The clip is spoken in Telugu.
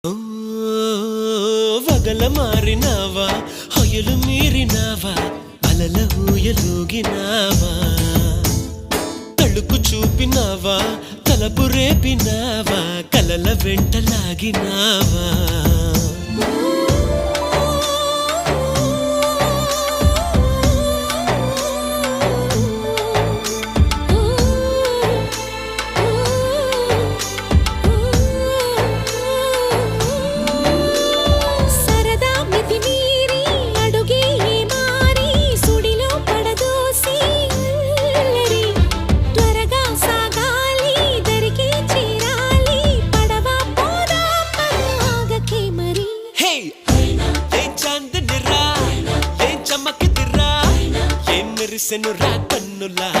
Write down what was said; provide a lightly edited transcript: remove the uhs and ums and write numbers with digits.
ఓ వగల మారినావా హొయలు మీరినావా అలల ఊయలూగినావా తళుకు చూపినావా తలపు రేపినావా కలల వెంటలాగినావా మెరిసెను రా కన్నులా